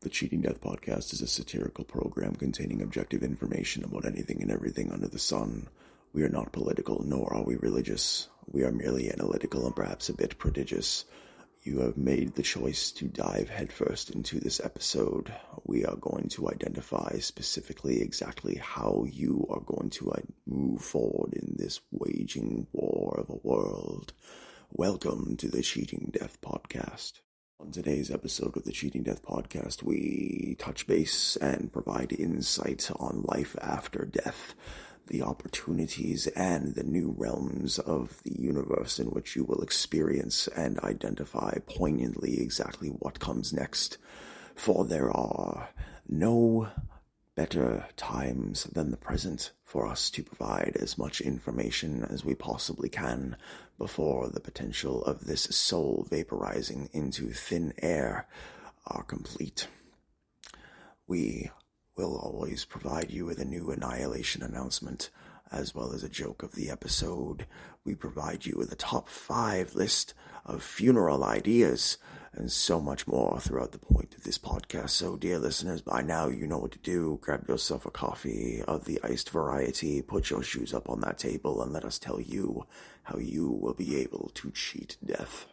The Cheating Death podcast is a satirical program containing objective information about anything and everything under the sun. We are not political, nor are we religious. We are merely analytical and perhaps a bit prodigious. You have made the choice to dive headfirst into this episode. We are going to identify specifically exactly how you are going to move forward in this waging war of a world. Welcome to the Cheating Death podcast. On today's episode of the Cheating Death podcast, we touch base and provide insight on life after death, the opportunities and the new realms of the universe in which you will experience and identify poignantly exactly what comes next. For there are no better times than the present for us to provide as much information as we possibly can before the potential of this soul vaporizing into thin air are complete. We will always provide you with a new Annihilation Announcement, as well as a joke of the episode. We provide you with a top 5 list of funeral ideas, and so much more throughout the point of this podcast. So, dear listeners, by now you know what to do. Grab yourself a coffee of the iced variety, put your shoes up on that table, and let us tell you how you will be able to cheat death.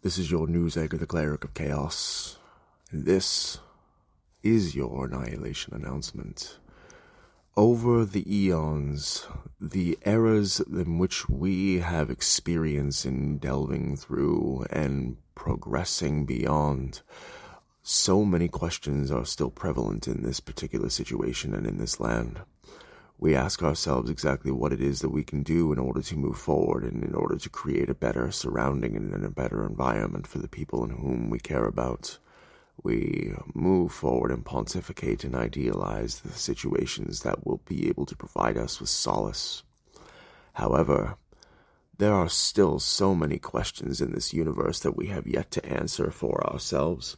This is your news anchor, the Cleric of Chaos, and this is your Annihilation Announcement. Over the eons, the eras in which we have experience in delving through and progressing beyond, so many questions are still prevalent in this particular situation and in this land. We ask ourselves exactly what it is that we can do in order to move forward and in order to create a better surrounding and a better environment for the people in whom we care about. We move forward and pontificate and idealize the situations that will be able to provide us with solace. However, there are still so many questions in this universe that we have yet to answer for ourselves.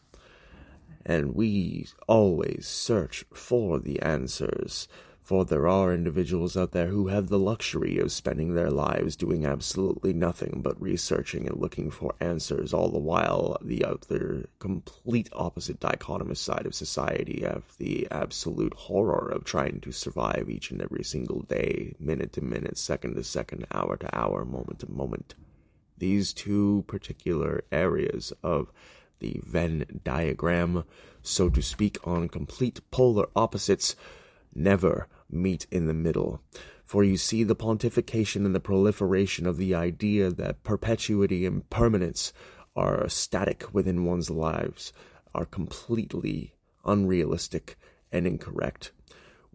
And we always search for the answers. For there are individuals out there who have the luxury of spending their lives doing absolutely nothing but researching and looking for answers, all the while the other complete opposite dichotomous side of society have the absolute horror of trying to survive each and every single day, minute to minute, second to second, hour to hour, moment to moment. These two particular areas of the Venn diagram, so to speak, on complete polar opposites, never meet in the middle. For you see, the pontification and the proliferation of the idea that perpetuity and permanence are static within one's lives are completely unrealistic and incorrect.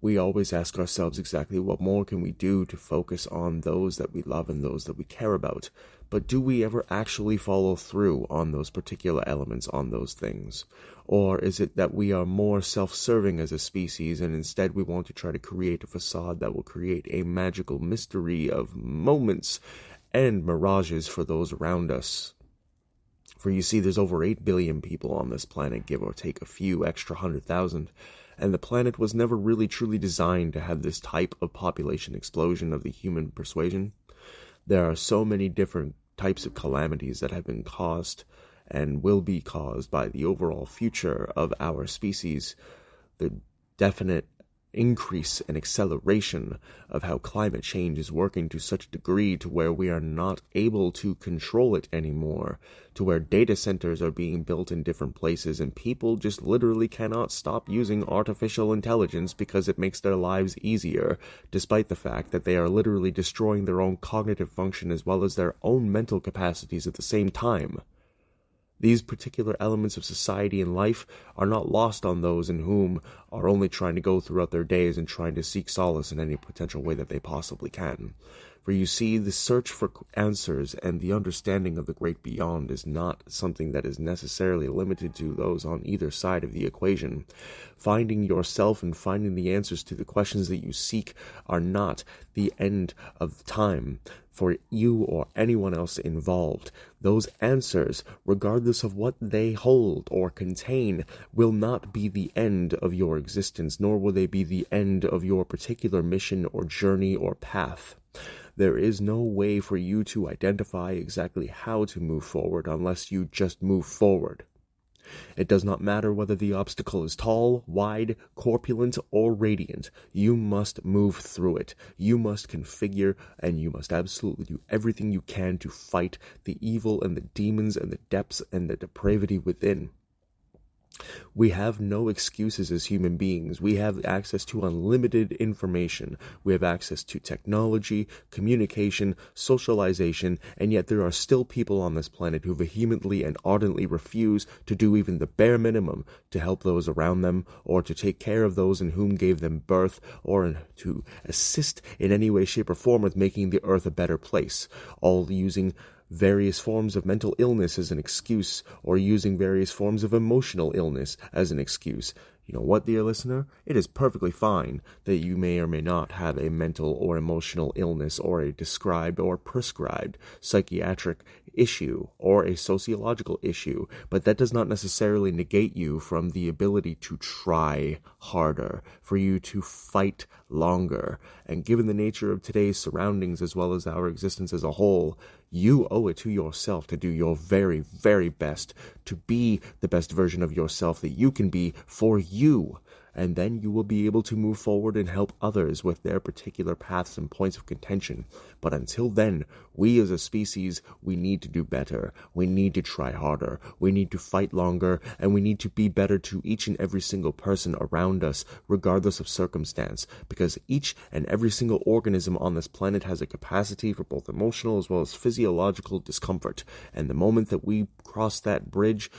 We always ask ourselves exactly what more can we do to focus on those that we love and those that we care about. But do we ever actually follow through on those particular elements, on those things? Or is it that we are more self-serving as a species, and instead we want to try to create a facade that will create a magical mystery of moments and mirages for those around us? For you see, there's over 8 billion people on this planet, give or take a few extra 100,000. And the planet was never really truly designed to have this type of population explosion of the human persuasion. There are so many different types of calamities that have been caused and will be caused by the overall future of our species. The definite increase and acceleration of how climate change is working to such a degree to where we are not able to control it anymore, to where data centers are being built in different places and people just literally cannot stop using artificial intelligence because it makes their lives easier, despite the fact that they are literally destroying their own cognitive function as well as their own mental capacities at the same time. These particular elements of society and life are not lost on those in whom are only trying to go throughout their days and trying to seek solace in any potential way that they possibly can. For you see, the search for answers and the understanding of the great beyond is not something that is necessarily limited to those on either side of the equation. Finding yourself and finding the answers to the questions that you seek are not the end of time for you or anyone else involved. Those answers, regardless of what they hold or contain, will not be the end of your existence, nor will they be the end of your particular mission or journey or path. There is no way for you to identify exactly how to move forward unless you just move forward. It does not matter whether the obstacle is tall, wide, corpulent, or radiant. You must move through it. You must configure, and you must absolutely do everything you can to fight the evil and the demons and the depths and the depravity within. We have no excuses as human beings. We have access to unlimited information. We have access to technology, communication, socialization, and yet there are still people on this planet who vehemently and ardently refuse to do even the bare minimum to help those around them, or to take care of those in whom gave them birth, or to assist in any way, shape, or form with making the earth a better place, all using various forms of mental illness as an excuse, or using various forms of emotional illness as an excuse. You know what, dear listener? It is perfectly fine that you may or may not have a mental or emotional illness, or a described or prescribed psychiatric issue, or a sociological issue, but that does not necessarily negate you from the ability to try harder, for you to fight longer. And given the nature of today's surroundings as well as our existence as a whole, you owe it to yourself to do your very, very best to be the best version of yourself that you can be for you. And then you will be able to move forward and help others with their particular paths and points of contention. But until then, we as a species, we need to do better. We need to try harder. We need to fight longer, and we need to be better to each and every single person around us, regardless of circumstance. Because each and every single organism on this planet has a capacity for both emotional as well as physiological discomfort. And the moment that we cross that bridge,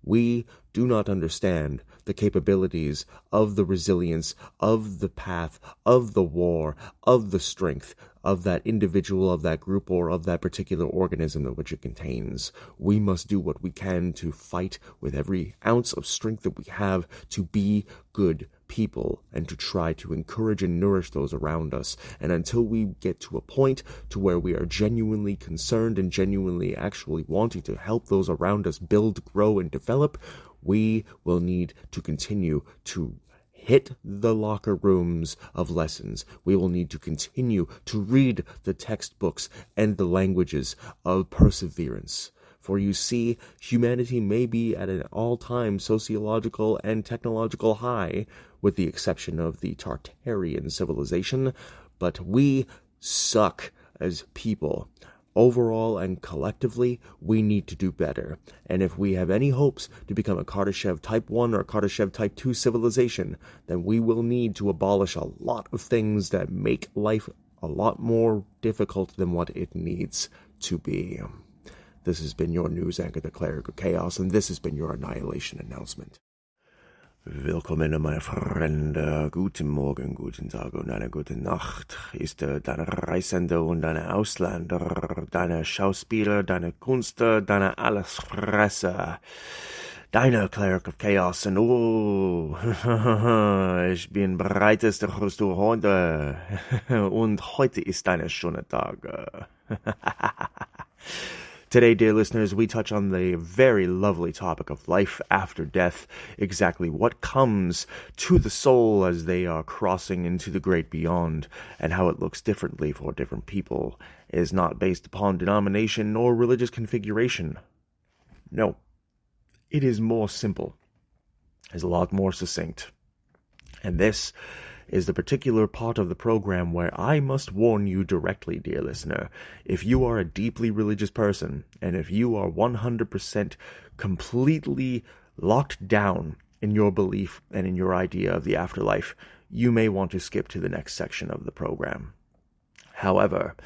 we do not understand the capabilities of the resilience, of the path, of the war, of the strength of that individual, of that group, or of that particular organism that which it contains. We must do what we can to fight with every ounce of strength that we have to be good people and to try to encourage and nourish those around us. And until we get to a point to where we are genuinely concerned and genuinely actually wanting to help those around us build, grow, and develop, we will need to continue to hit the locker rooms of lessons. We will need to continue to read the textbooks and the languages of perseverance. For you see, humanity may be at an all-time sociological and technological high, with the exception of the Tartarian civilization, but we suck as people. Overall and collectively, we need to do better. And if we have any hopes to become a Kardashev Type 1 or Kardashev Type 2 civilization, then we will need to abolish a lot of things that make life a lot more difficult than what it needs to be. This has been your news anchor, the Cleric of Chaos, and this has been your Annihilation Announcement. Willkommen, meine Freunde. Guten Morgen, guten Tag und eine gute Nacht. Ist deine Reisende und deine Ausländer, deine Schauspieler, deine Künstler, deine Allesfresser, deine Cleric of Chaos und ich bin bereitester du heute und heute ist ein schöner Tag. Today, dear listeners, we touch on the very lovely topic of life after death, exactly what comes to the soul as they are crossing into the great beyond, and how it looks differently for different people. It is not based upon denomination or religious configuration. No, it is more simple. It's a lot more succinct. And this is the particular part of the program where I must warn you directly, dear listener. If you are a deeply religious person, and if you are 100% completely locked down in your belief and in your idea of the afterlife, you may want to skip to the next section of the program. However,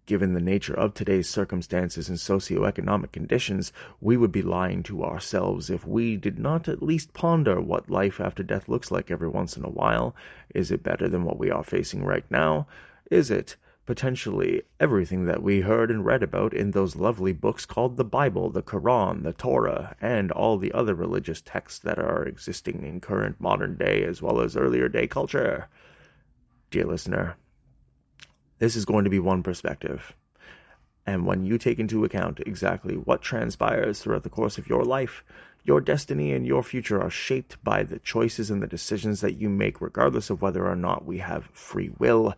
given the nature of today's circumstances and socioeconomic conditions, we would be lying to ourselves if we did not at least ponder what life after death looks like every once in a while. Is it better than what we are facing right now? Is it potentially everything that we heard and read about in those lovely books called the Bible, the Quran, the Torah, and all the other religious texts that are existing in current modern day as well as earlier day culture? Dear listener, this is going to be one perspective. And when you take into account exactly what transpires throughout the course of your life, your destiny and your future are shaped by the choices and the decisions that you make, regardless of whether or not we have free will.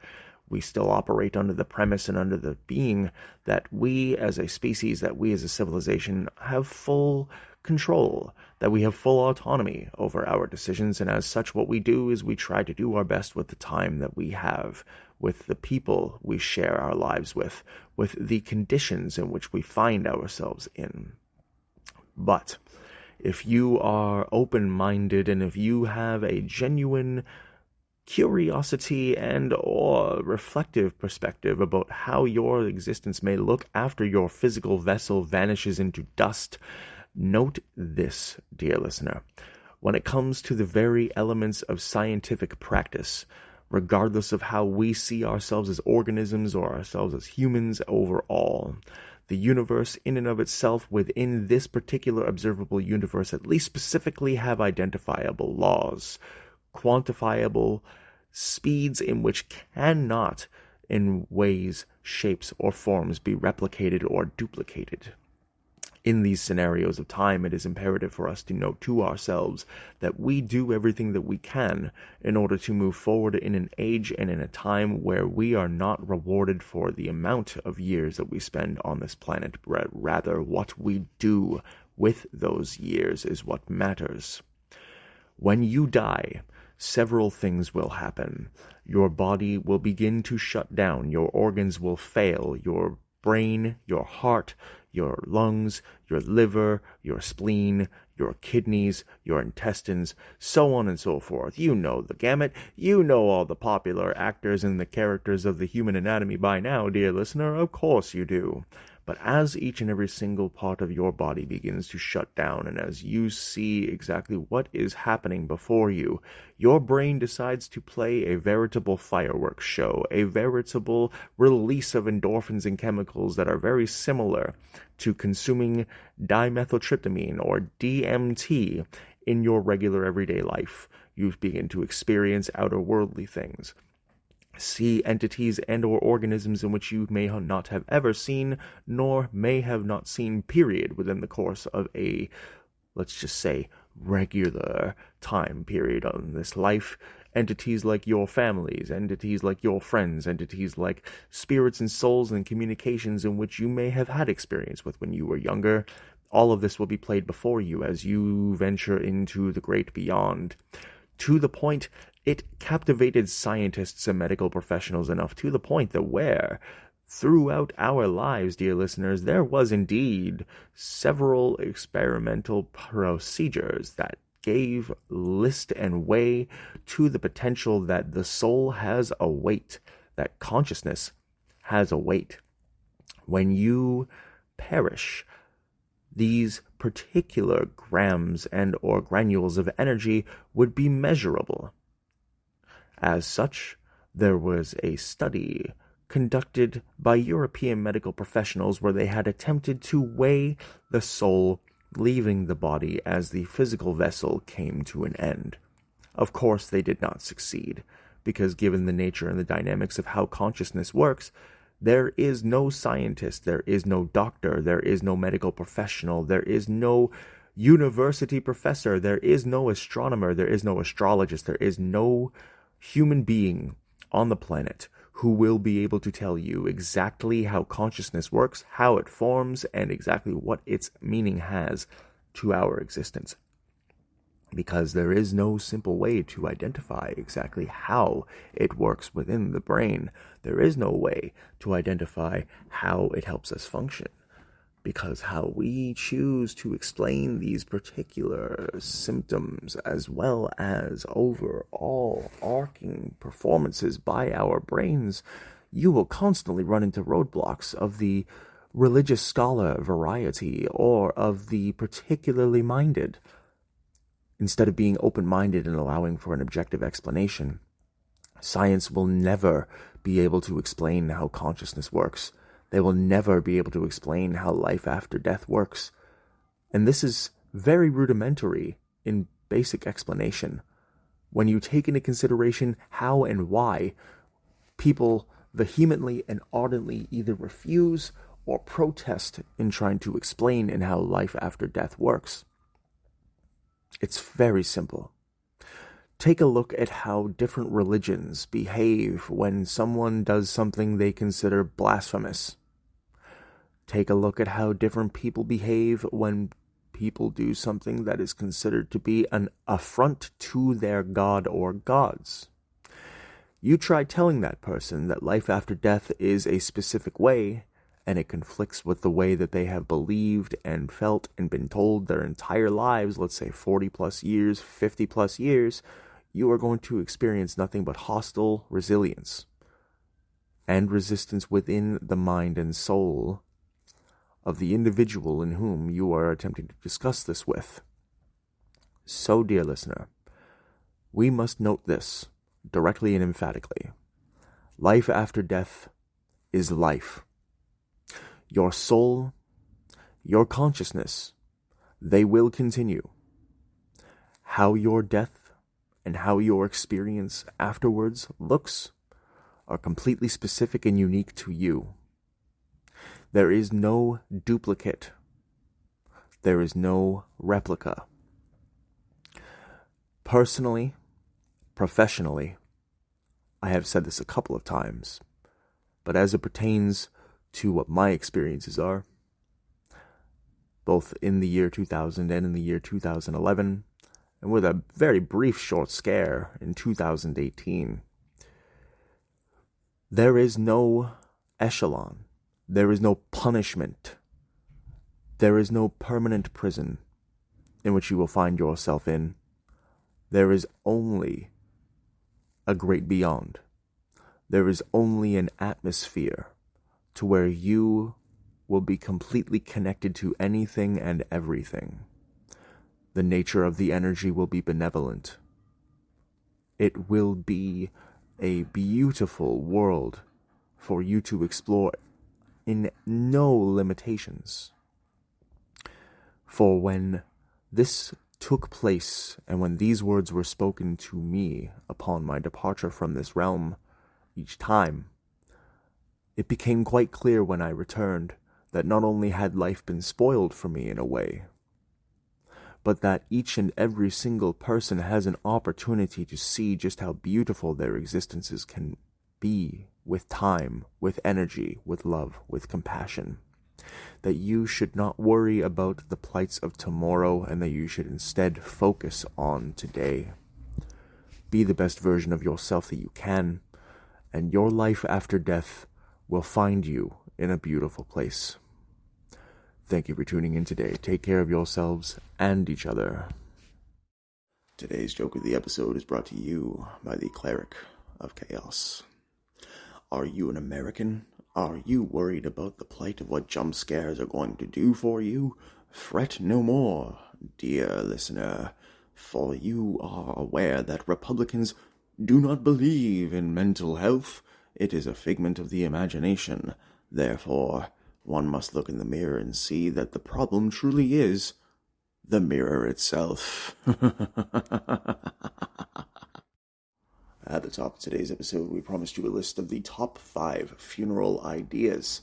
We still operate under the premise and under the being that we as a species, that we as a civilization have full control, that we have full autonomy over our decisions, and as such what we do is we try to do our best with the time that we have, with the people we share our lives with the conditions in which we find ourselves in. But if you are open-minded and if you have a genuine curiosity and or reflective perspective about how your existence may look after your physical vessel vanishes into dust, note this, dear listener. When it comes to the very elements of scientific practice, regardless of how we see ourselves as organisms or ourselves as humans overall, the universe in and of itself within this particular observable universe at least specifically have identifiable laws, quantifiable speeds in which cannot in ways, shapes, or forms be replicated or duplicated. In these scenarios of time, it is imperative for us to note to ourselves that we do everything that we can in order to move forward in an age and in a time where we are not rewarded for the amount of years that we spend on this planet. Rather, what we do with those years is what matters. When you die, several things will happen. Your body will begin to shut down. Your organs will fail. Your brain, your heart, your lungs, your liver, your spleen, your kidneys, your intestines, so on and so forth. You know the gamut. You know all the popular actors and the characters of the human anatomy by now, dear listener. Of course you do. But as each and every single part of your body begins to shut down, and as you see exactly what is happening before you, your brain decides to play a veritable fireworks show, a veritable release of endorphins and chemicals that are very similar to consuming dimethyltryptamine or DMT in your regular everyday life. You begin to experience outer-worldly things, see entities and or organisms in which you may not have ever seen, nor may have not seen, period, within the course of a, let's just say, regular time period on this life. Entities like your families, entities like your friends, entities like spirits and souls and communications in which you may have had experience with when you were younger. All of this will be played before you as you venture into the great beyond, to the point it captivated scientists and medical professionals enough, to the point that where, throughout our lives, dear listeners, there was indeed several experimental procedures that gave list and way to the potential that the soul has a weight, that consciousness has a weight. When you perish, these particular grams and or granules of energy would be measurable. As such, there was a study conducted by European medical professionals where they had attempted to weigh the soul leaving the body as the physical vessel came to an end. Of course, they did not succeed, because given the nature and the dynamics of how consciousness works, there is no scientist, there is no doctor, there is no medical professional, there is no university professor, there is no astronomer, there is no astrologist, there is no human being on the planet who will be able to tell you exactly how consciousness works, how it forms, and exactly what its meaning has to our existence. Because there is no simple way to identify exactly how it works within the brain. There is no way to identify how it helps us function. Because how we choose to explain these particular symptoms, as well as overall arcing performances by our brains, you will constantly run into roadblocks of the religious scholar variety or of the particularly minded. Instead of being open-minded and allowing for an objective explanation, science will never be able to explain how consciousness works. They will never be able to explain how life after death works. And this is very rudimentary in basic explanation. When you take into consideration how and why people vehemently and ardently either refuse or protest in trying to explain in how life after death works. It's very simple. Take a look at how different religions behave when someone does something they consider blasphemous. Take a look at how different people behave when people do something that is considered to be an affront to their god or gods. You try telling that person that life after death is a specific way, and it conflicts with the way that they have believed and felt and been told their entire lives, let's say 40 plus years, 50 plus years, you are going to experience nothing but hostile resilience and resistance within the mind and soul of the individual in whom you are attempting to discuss this with. So, dear listener, we must note this directly and emphatically. Life after death is life. Your soul, your consciousness, they will continue. How your death and how your experience afterwards looks are completely specific and unique to you. There is no duplicate. There is no replica. Personally, professionally, I have said this a couple of times, but as it pertains to what my experiences are, both in the year 2000 and in the year 2011, and with a very brief short scare in 2018, there is no echelon. There is no punishment. There is no permanent prison in which you will find yourself in. There is only a great beyond. There is only an atmosphere to where you will be completely connected to anything and everything. The nature of the energy will be benevolent. It will be a beautiful world for you to explore in no limitations. For when this took place, and when these words were spoken to me upon my departure from this realm each time, it became quite clear when I returned that not only had life been spoiled for me in a way, but that each and every single person has an opportunity to see just how beautiful their existences can be with time, with energy, with love, with compassion. That you should not worry about the plights of tomorrow, and that you should instead focus on today. Be the best version of yourself that you can, and your life after death will find you in a beautiful place. Thank you for tuning in today. Take care of yourselves and each other. Today's joke of the episode is brought to you by the Cleric of Chaos. Are you an American? Are you worried about the plight of what jump scares are going to do for you? Fret no more, dear listener, for you are aware that Republicans do not believe in mental health. It is a figment of the imagination. Therefore, one must look in the mirror and see that the problem truly is the mirror itself. At the top of today's episode, we promised you a list of the top 5 funeral ideas.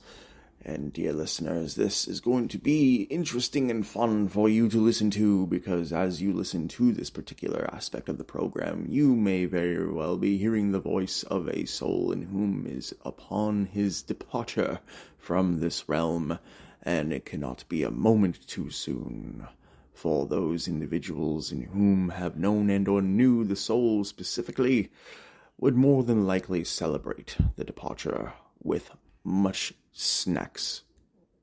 And dear listeners, this is going to be interesting and fun for you to listen to, because as you listen to this particular aspect of the program, you may very well be hearing the voice of a soul in whom is upon his departure from this realm, and it cannot be a moment too soon. For those individuals in whom have known and or knew the soul specifically would more than likely celebrate the departure with much snacks,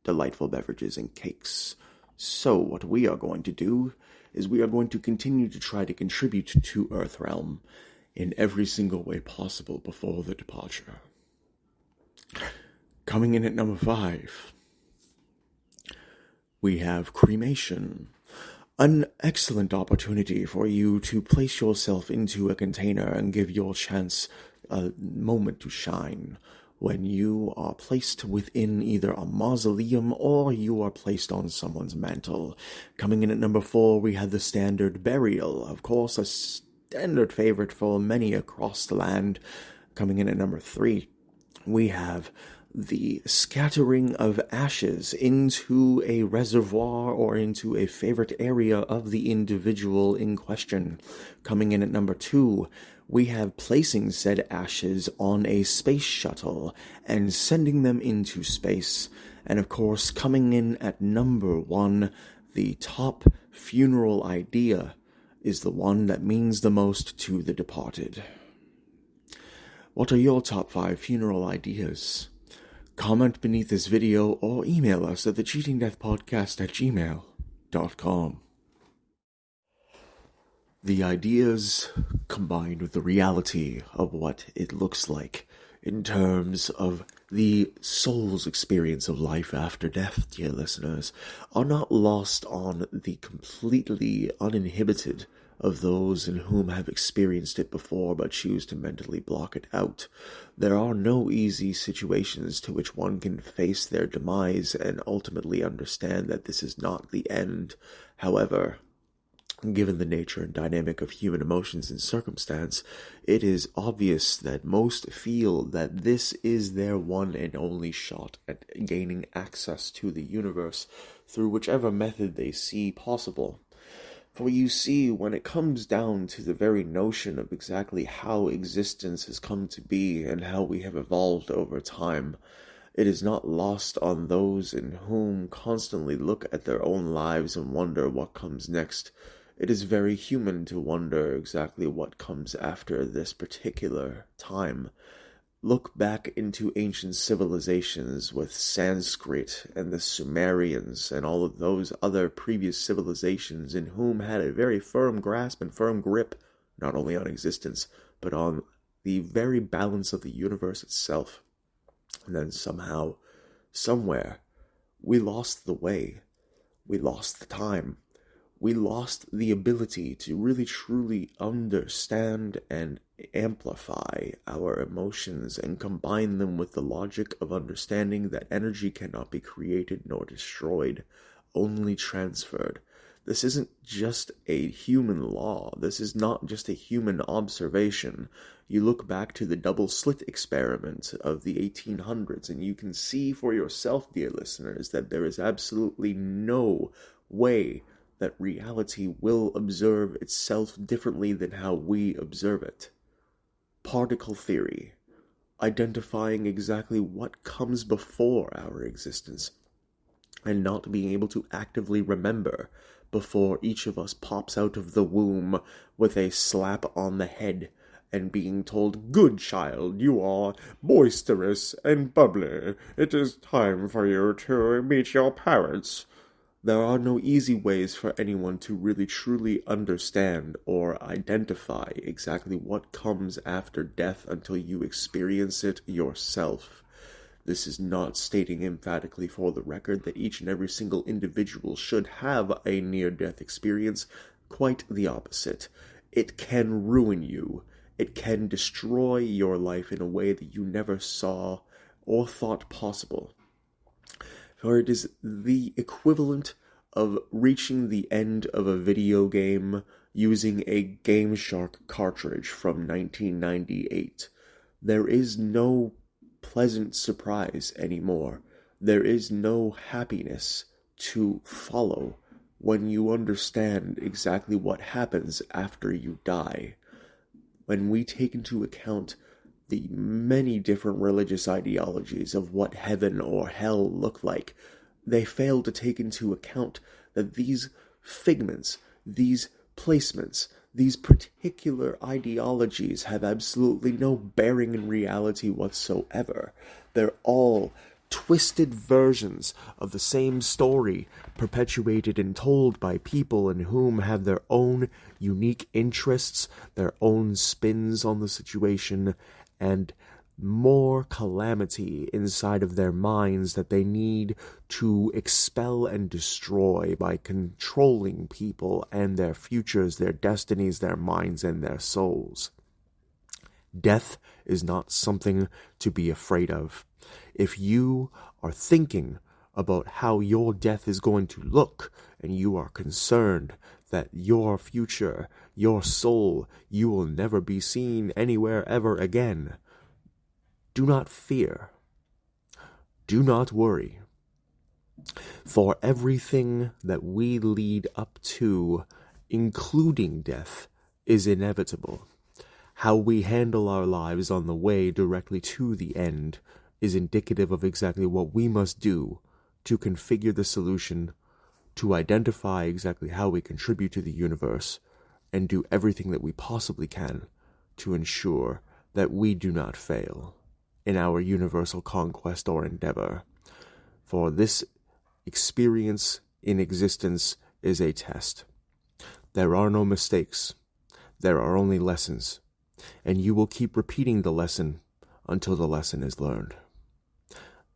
delightful beverages, and cakes. So what we are going to do is we are going to continue to try to contribute to Earthrealm in every single way possible before the departure. Coming in at number 5, we have cremation. An excellent opportunity for you to place yourself into a container and give your chance a moment to shine when you are placed within either a mausoleum or you are placed on someone's mantle. Coming in at number 4, we have the standard burial. Of course, a standard favorite for many across the land. Coming in at number 3, we have the scattering of ashes into a reservoir or into a favorite area of the individual in question. Coming in at number 2, we have placing said ashes on a space shuttle and sending them into space. And of course, coming in at number 1, the top funeral idea is the one that means the most to the departed. What are your top 5 funeral ideas? Comment beneath this video or email us at thecheatingdeathpodcast@gmail.com. The ideas combined with the reality of what it looks like in terms of the soul's experience of life after death, dear listeners, are not lost on the completely uninhibited of those in whom have experienced it before but choose to mentally block it out. There are no easy situations to which one can face their demise and ultimately understand that this is not the end. However, given the nature and dynamic of human emotions and circumstance, it is obvious that most feel that this is their one and only shot at gaining access to the universe through whichever method they see possible. For you see, when it comes down to the very notion of exactly how existence has come to be and how we have evolved over time, it is not lost on those in whom constantly look at their own lives and wonder what comes next. It is very human to wonder exactly what comes after this particular time. Look back into ancient civilizations with Sanskrit and the Sumerians and all of those other previous civilizations in whom had a very firm grasp and firm grip, not only on existence, but on the very balance of the universe itself. And then somehow, somewhere, we lost the way. We lost the time. We lost the ability to really truly understand and amplify our emotions and combine them with the logic of understanding that energy cannot be created nor destroyed, only transferred. This isn't just a human law. This is not just a human observation. You look back to the double slit experiment of the 1800s and you can see for yourself, dear listeners, that there is absolutely no way that reality will observe itself differently than how we observe it. Particle theory, identifying exactly what comes before our existence, and not being able to actively remember before each of us pops out of the womb with a slap on the head and being told, "Good child, you are boisterous and bubbly. It is time for you to meet your parents." There are no easy ways for anyone to really truly understand or identify exactly what comes after death until you experience it yourself. This is not stating emphatically for the record that each and every single individual should have a near-death experience. Quite the opposite. It can ruin you. It can destroy your life in a way that you never saw or thought possible. For it is the equivalent of reaching the end of a video game using a Game Shark cartridge from 1998. There is no pleasant surprise anymore. There is no happiness to follow when you understand exactly what happens after you die. When we take into account the many different religious ideologies of what heaven or hell look like, they fail to take into account that these figments, these placements, these particular ideologies have absolutely no bearing in reality whatsoever. They're all twisted versions of the same story, perpetuated and told by people in whom have their own unique interests, their own spins on the situation, and more calamity inside of their minds that they need to expel and destroy by controlling people and their futures, their destinies, their minds, and their souls. Death is not something to be afraid of. If you are thinking about how your death is going to look, and you are concerned that your future, your soul, you will never be seen anywhere ever again, do not fear. Do not worry. For everything that we lead up to, including death, is inevitable. How we handle our lives on the way directly to the end is indicative of exactly what we must do to configure the solution, to identify exactly how we contribute to the universe, and do everything that we possibly can to ensure that we do not fail in our universal conquest or endeavor. For this experience in existence is a test. There are no mistakes. There are only lessons. And you will keep repeating the lesson until the lesson is learned.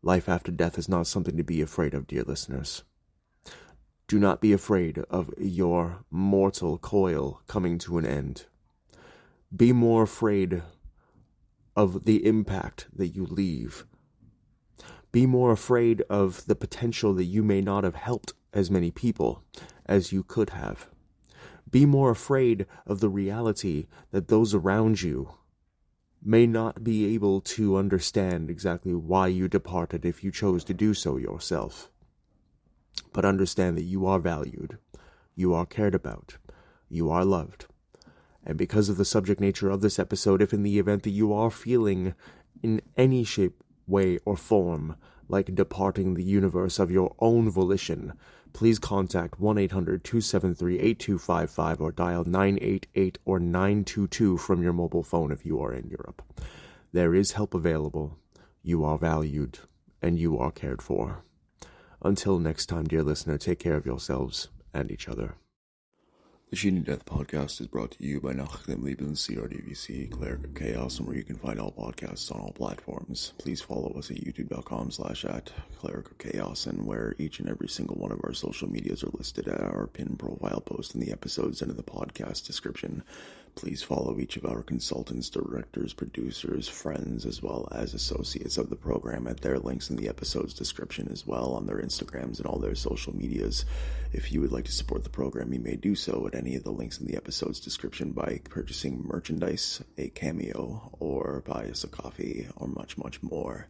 Life after death is not something to be afraid of, dear listeners. Do not be afraid of your mortal coil coming to an end. Be more afraid of the impact that you leave. Be more afraid of the potential that you may not have helped as many people as you could have. Be more afraid of the reality that those around you may not be able to understand exactly why you departed if you chose to do so yourself. But understand that you are valued, you are cared about, you are loved. And because of the subject nature of this episode, if in the event that you are feeling in any shape, way, or form like departing the universe of your own volition, please contact 1-800-273-8255 or dial 988 or 922 from your mobile phone if you are in Europe. There is help available. You are valued, and you are cared for. Until next time, dear listener, take care of yourselves and each other. The Shooting Death Podcast is brought to you by Nachdem Leben, CRDVC, Cleric of Chaos, and where you can find all podcasts on all platforms. Please follow us at youtube.com/@Cleric of Chaos, and where each and every single one of our social medias are listed at our pinned profile post in the episodes and in the podcast description. Please follow each of our consultants, directors, producers, friends, as well as associates of the program at their links in the episode's description as well on their Instagrams and all their social medias. If you would like to support the program, you may do so at any of the links in the episode's description by purchasing merchandise, a cameo, or buy us a coffee, or much, much more.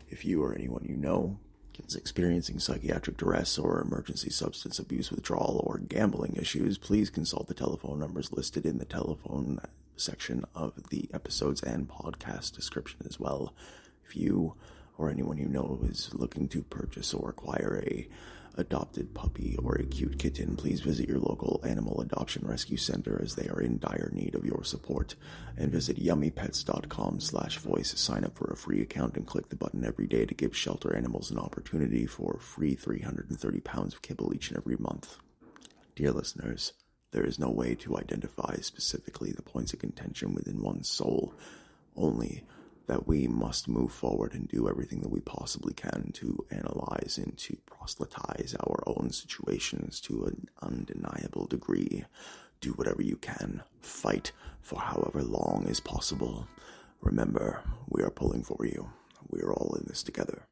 If you or anyone you know is experiencing psychiatric duress or emergency substance abuse withdrawal or gambling issues, please consult the telephone numbers listed in the telephone section of the episodes and podcast description as well. If you or anyone you know is looking to purchase or acquire a adopted puppy or a cute kitten, please visit your local animal adoption rescue center as they are in dire need of your support. And visit yummypets.com/voice. Sign up for a free account and click the button every day to give shelter animals an opportunity for free 330 pounds of kibble each and every month. Dear listeners, there is no way to identify specifically the points of contention within one's soul. Only that we must move forward and do everything that we possibly can to analyze and to proselytize our own situations to an undeniable degree. Do whatever you can. Fight for however long is possible. Remember, we are pulling for you. We are all in this together.